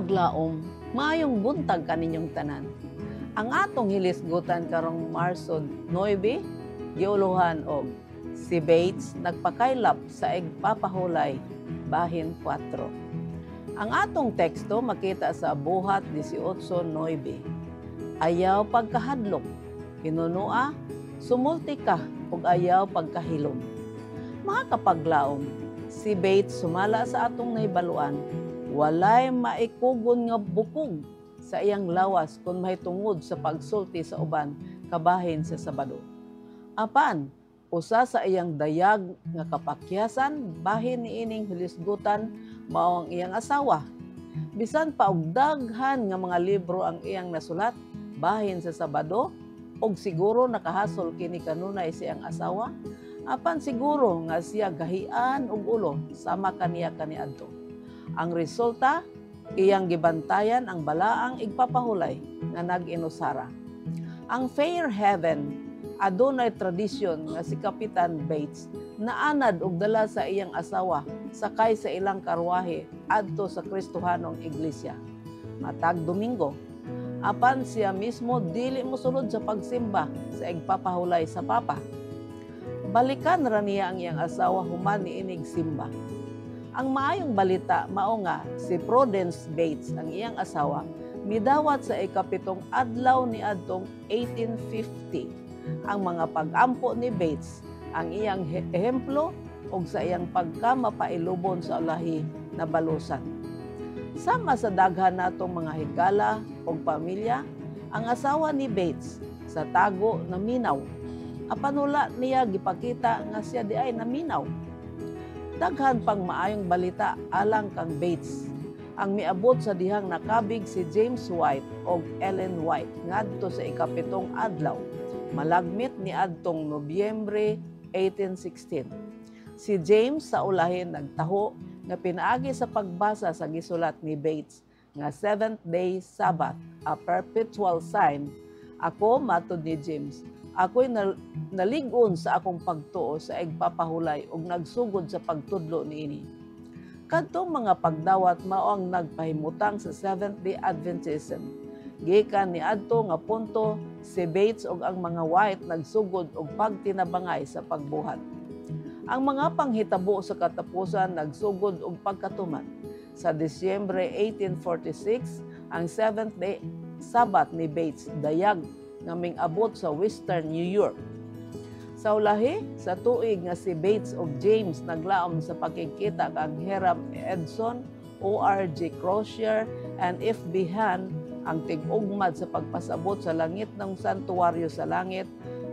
paglaom, maayong buntag kaninyong tanan. Ang atong hilisgutan karong Marso 9, giuluhan og si Bates nagpakaylap sa igpapahulay, bahin 4. Ang atong teksto makita sa Buhat 18:9. Ayaw pagkahadlok, hinunua, sumulti ka ug ayaw pagkahilom. Mga kapaglaom, si Bates sumala sa atong nahibaluan, walay maikugon nga bukog sa iyang lawas kung mahitungod sa pagsulti sa uban kabahin sa Sabado. Apan, usa sa iyang dayag nga kapakyasan bahin niining hilisgutan mao ang iyang asawa. Bisan pa og daghan nga mga libro ang iyang nasulat bahin sa Sabado, og siguro nakahasol kini kanunay siyang asawa, apan siguro nga siya gahian og ulo sama kaniya kaniadto. Ang resulta, iyang gibantayan ang balaang igpapahulay nga nag-inusara. Ang Fairhaven adunay tradisyon nga si Kapitan Bates naanad og dala sa iyang asawa sakay sa ilang karwahe adto sa Kristohanong Iglesia matag Domingo. Apan siya mismo dili mosulod sa pagsimba sa igpapahulay sa Papa. Balikan ra niya ang iyang asawa human niinig simba. Ang maayong balita mao nga si Prudence Bates ang iyang asawa midawat sa ikapitong adlaw ni adtong 1850. Ang mga pag-ampo ni Bates ang iyang ehemplo ug sa iyang pagkamapailubon sa lahi na balusan. Sama sa daghan natong mga higala o pamilya, ang asawa ni Bates sa tago na minaw. Apan wala niya gipakita nga siya di ay naminaw. Daghan pang maayong balita alang kang Bates. Ang miabot sa dihang nakabig si James White o Ellen White ngadto sa ikapitong adlaw. Malagmit ni adtong Nobyembre 1816. Si James sa ulahin nagtaho nga pinaagi sa pagbasa sa gisulat ni Bates nga Seventh-day Sabbath, a perpetual sign. Ako, matud ni James, ako'y naligon sa akong pagtuo sa igpapahulay ug nagsugod sa pagtudlo niini. Kadtong mga pagdawat mao ang nagpahimutang sa Seventh-day Adventism. Gikan ni adto nga punto si Bates ug ang mga White nagsugod og pagtinabangay sa pagbuhat. Ang mga panghitabo sa katapusan nagsugod og pagkatuman. Sa Disyembre 1846, ang Seventh-day Sabbath ni Bates dayag nga ming-abot sa Western New York. Sa ulahi, sa tuig nga si Bates ug James naglaom sa pagkikita kang Hiram Edson, O.R.G. Crozier, and F.B. Han ang tig-ugmad sa pagpasabot sa langit ng santuwaryo sa langit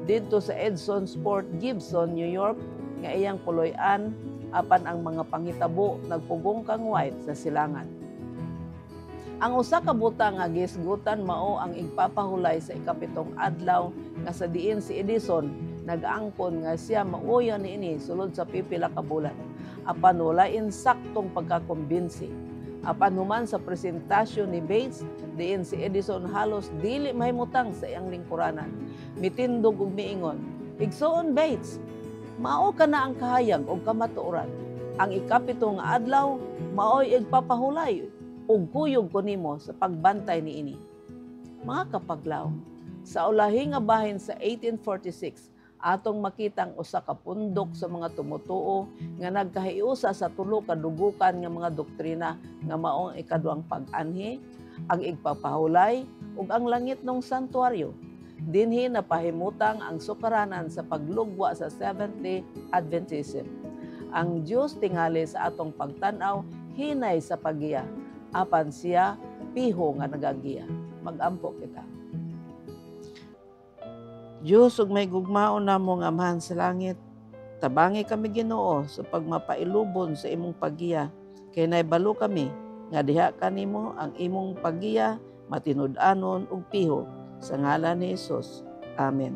didto sa Edsonsport, Gibson, New York, nga iyang puloy-an apan ang mga panghitabo nagpugong kang White sa silangan. Ang usa ka butang nga gisgutan mao ang igpapahulay sa ikapitong adlaw nga sa diin si Edison nag-angkon nga siya mauyo niini sulod sa pipila ka bulan. Apan wala insaktong pagkakumbinsi. Apan human sa presentasyon ni Bates, diin si Edison halos dili mahimutang sa iyang lingkuranan. Mitindog ug miingon, "Igsoon Bates, mao ka na ang kahayag o kamatuoran. Ang ikapitong adlaw, mao'y igpapahulay ug kuyog ko nimo sa pagbantay niini." Mga kapaglaw, sa ulahi nga bahin sa 1846, atong makitang usa ka pundok sa mga tumutuo nga nagkahiusa sa tulo ka dugukan nga mga doktrina nga maong ikaduhang pag-anhi, ang igpapahulay ug ang langit ng santuaryo. Dinhi napahimutang ang sukaranan sa paglugwa sa Seventh-day Adventism. Ang Diyos tingali sa atong pagtanaw hinay sa pagiya, apan siya piho nga nagagiya. Mag-ampo kita. Diyos ug may gugmaon namo nga Amahan sa langit, tabangi kami Ginoo sa pagmapailubon sa imong pagiya, kay naibalo kami nga diha kanimo ang imong pagiya matinud-anon ug piho. Sa ngalan ni Jesus. Amen.